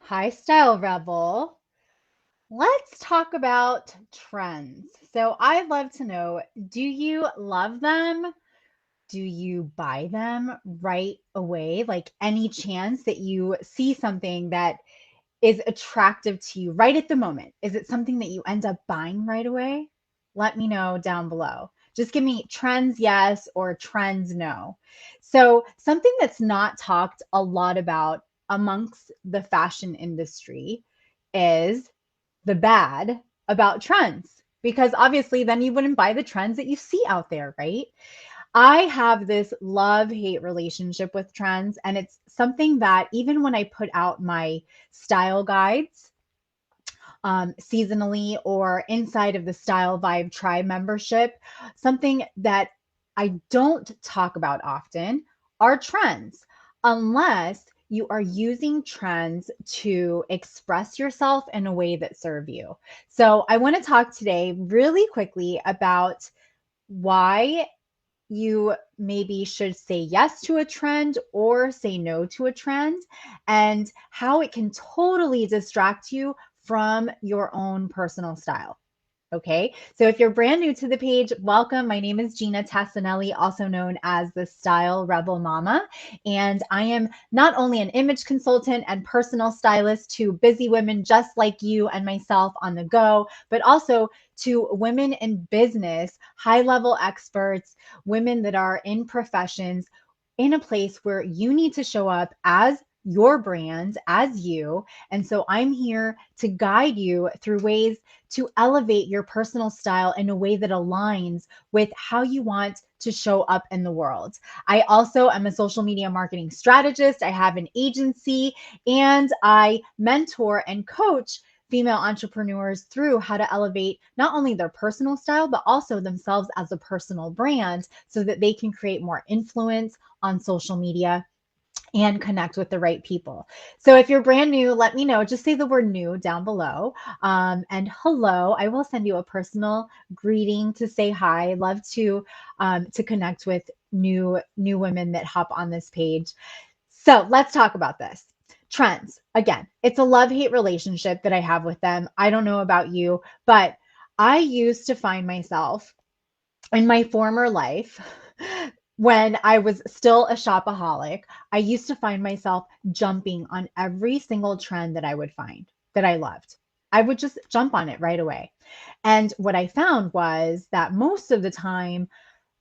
Hi, Style Rebel. Let's talk about trends. So, I'd love to know, do you love them? Do you buy them right away? Like any chance that you see something that is attractive to you right at the moment? Is it something that you end up buying right away? Let me know down below. Just give me trends yes or trends no. So, something that's not talked a lot about amongst the fashion industry is the bad about trends, because obviously then you wouldn't buy the trends that you see out there, right? I have this love hate relationship with trends, and it's something that even when I put out my style guides seasonally or inside of the Style Vibe Tribe membership, something that I don't talk about often are trends, unless you are using trends to express yourself in a way that serve you. So I want to talk today really quickly about why you maybe should say yes to a trend or say no to a trend, and how it can totally distract you from your own personal style. Okay, so if you're brand new to the page, welcome. My name is Gina Tassinelli, also known as the Style Rebel Mama. And I am not only an image consultant and personal stylist to busy women just like you and myself on the go, but also to women in business, high level experts, women that are in professions in a place where you need to show up as your brand, as you. And so I'm here to guide you through ways to elevate your personal style in a way that aligns with how you want to show up in the world. I also am a social media marketing strategist. I have an agency, and I mentor and coach female entrepreneurs through how to elevate not only their personal style, but also themselves as a personal brand so that they can create more influence on social media and connect with the right people. So if you're brand new, let me know. Just say the word new down below. And hello, I will send you a personal greeting to say hi. Love to connect with new women that hop on this page. So let's talk about this. Trends. Again, it's a love-hate relationship that I have with them. I don't know about you, but I used to find myself in my former life, when I was still a shopaholic, I used to find myself jumping on every single trend that I would find that I loved. I would just jump on it right away. And what I found was that most of the time,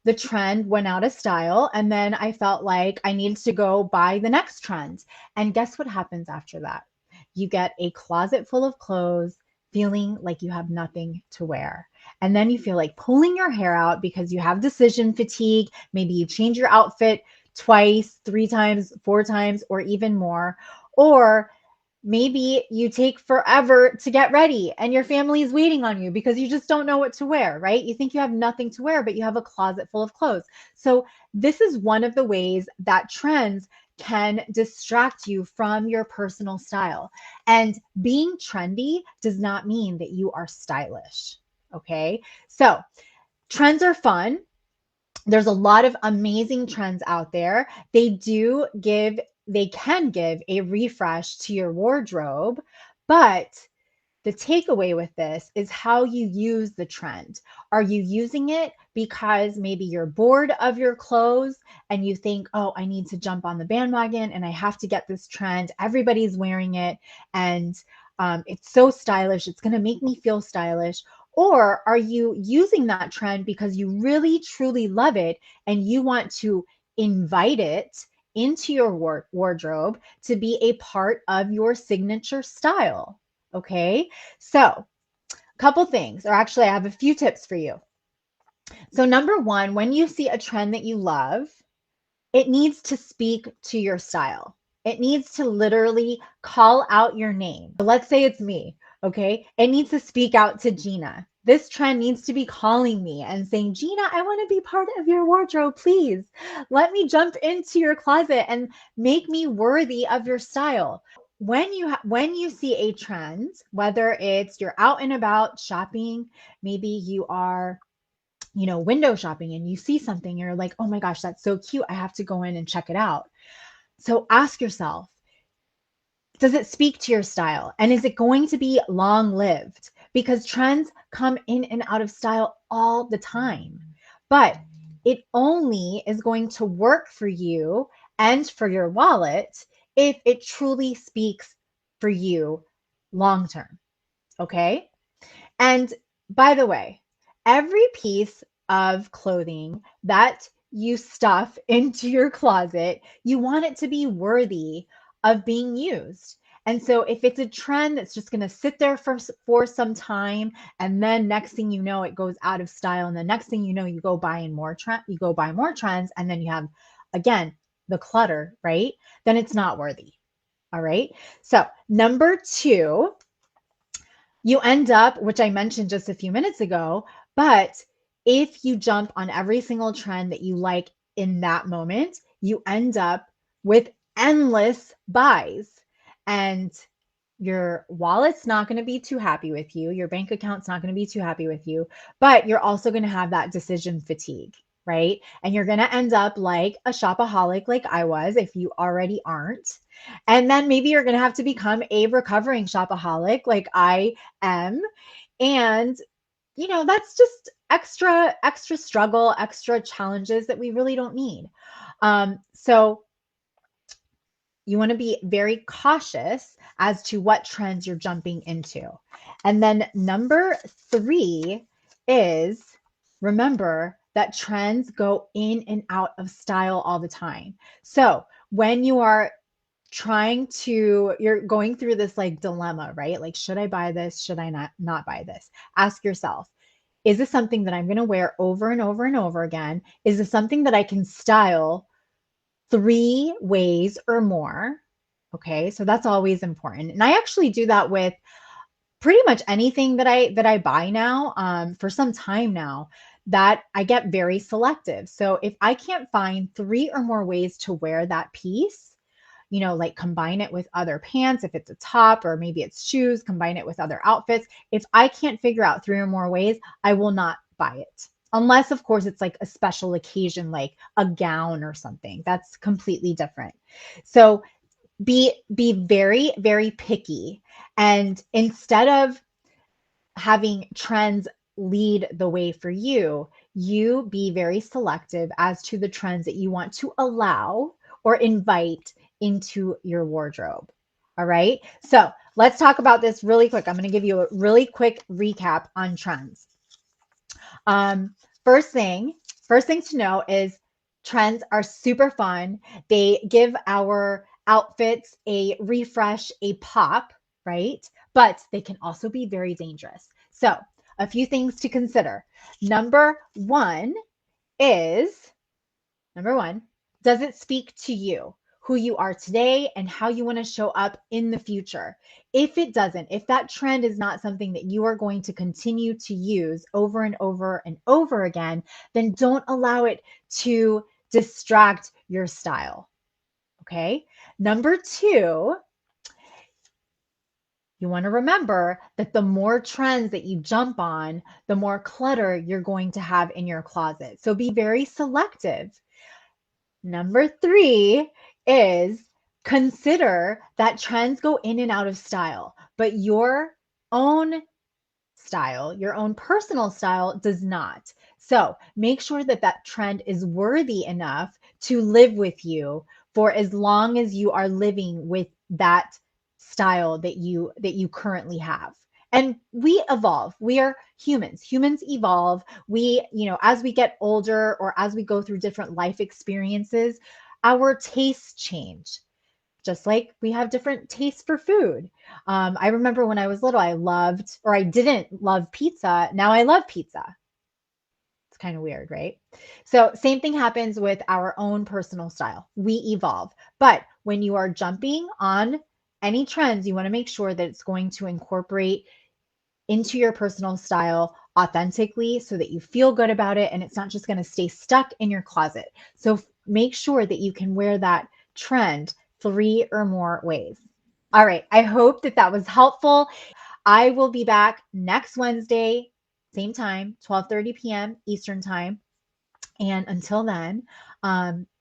the trend went out of style. And then I felt like I needed to go buy the next trend. And guess what happens after that? You get a closet full of clothes, feeling like you have nothing to wear. And then you feel like pulling your hair out because you have decision fatigue. Maybe you change your outfit twice, three times, four times, or even more. Or maybe you take forever to get ready and your family is waiting on you because you just don't know what to wear, right? You think you have nothing to wear, but you have a closet full of clothes. So, this is one of the ways that trends can distract you from your personal style. And being trendy does not mean that you are stylish. Okay. So, trends are fun. There's a lot of amazing trends out there. They can give a refresh to your wardrobe, but the takeaway with this is how you use the trend. Are you using it because maybe you're bored of your clothes and you think, oh, I need to jump on the bandwagon and I have to get this trend? Everybody's wearing it and it's so stylish. It's going to make me feel stylish. Or are you using that trend because you really, truly love it and you want to invite it into your wardrobe to be a part of your signature style? Okay, so a couple things, or actually, I have a few tips for you. So, number one, when you see a trend that you love, it needs to speak to your style. It needs to literally call out your name. Let's say it's me, okay? It needs to speak out to Gina. This trend needs to be calling me and saying, Gina, I want to be part of your wardrobe. Please let me jump into your closet and make me worthy of your style. When you see a trend, whether it's you're out and about shopping, maybe you are window shopping and you see something, you're like, oh my gosh, that's so cute. I have to go in and check it out. So ask yourself, Does it speak to your style? And is it going to be long lived? Because trends come in and out of style all the time. But it only is going to work for you and for your wallet if it truly speaks for you long term. Okay. And by the way, every piece of clothing that you stuff into your closet, you want it to be worthy of being used. And so if it's a trend that's just going to sit there for some time and then next thing you know it goes out of style and the next thing you know you go buy in more you go buy more trends and then you have again the clutter, right? Then it's not worthy. All right? So, number 2, you end up, which I mentioned just a few minutes ago, but if you jump on every single trend that you like in that moment, you end up with endless buys. And your wallet's not going to be too happy with you. Your bank account's not going to be too happy with you, but you're also going to have that decision fatigue, right? And you're going to end up like a shopaholic, like I was, if you already aren't. And then maybe you're going to have to become a recovering shopaholic, like I am. And, that's just extra struggle, extra challenges that we really don't need. So you want to be very cautious as to what trends you're jumping into. And then number 3 is remember that trends go in and out of style all the time. So when you are you're going through this like dilemma, right? Like, should I buy this? Should I not buy this? Ask yourself, is this something that I'm going to wear over and over and over again? Is this something that I can style 3 ways or more? Okay, so that's always important. And I actually do that with pretty much anything that I buy now, for some time now, that I get very selective. So if I can't find 3 or more ways to wear that piece, like combine it with other pants, if it's a top, or maybe it's shoes, combine it with other outfits. If I can't figure out 3 or more ways, I will not buy it. Unless, of course, it's like a special occasion, like a gown or something. That's completely different. So be very, very picky. And instead of having trends lead the way for you, you be very selective as to the trends that you want to allow or invite into your wardrobe. All right. So let's talk about this really quick. I'm going to give you a really quick recap on trends. Um, first thing, first thing to know is trends are super fun. They give our outfits a refresh, a pop, right? But they can also be very dangerous. So, a few things to consider. Number one is Number one, does it speak to you, who you are today, and how you want to show up in the future? If it doesn't, if that trend is not something that you are going to continue to use over and over and over again, then don't allow it to distract your style. Okay. Number two, you want to remember that the more trends that you jump on, the more clutter you're going to have in your closet. So be very selective. Number three is consider that trends go in and out of style, but your own style, your own personal style does not. So make sure that that trend is worthy enough to live with you for as long as you are living with that style that you currently have. And we evolve. We are humans. Humans evolve. As we get older or as we go through different life experiences, our tastes change. Just like we have different tastes for food. I remember when I was little, I didn't love pizza. Now I love pizza. It's kind of weird, right? So, same thing happens with our own personal style. We evolve. But when you are jumping on any trends, you want to make sure that it's going to incorporate into your personal style authentically so that you feel good about it and it's not just going to stay stuck in your closet. So, make sure that you can wear that trend 3 or more ways. All right. I hope that that was helpful. I will be back next Wednesday, same time, 12:30 p.m. Eastern time. And until then,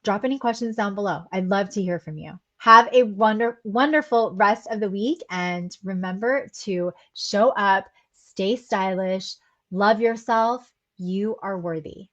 drop any questions down below. I'd love to hear from you. Have a wonderful rest of the week. And remember to show up, stay stylish, love yourself. You are worthy.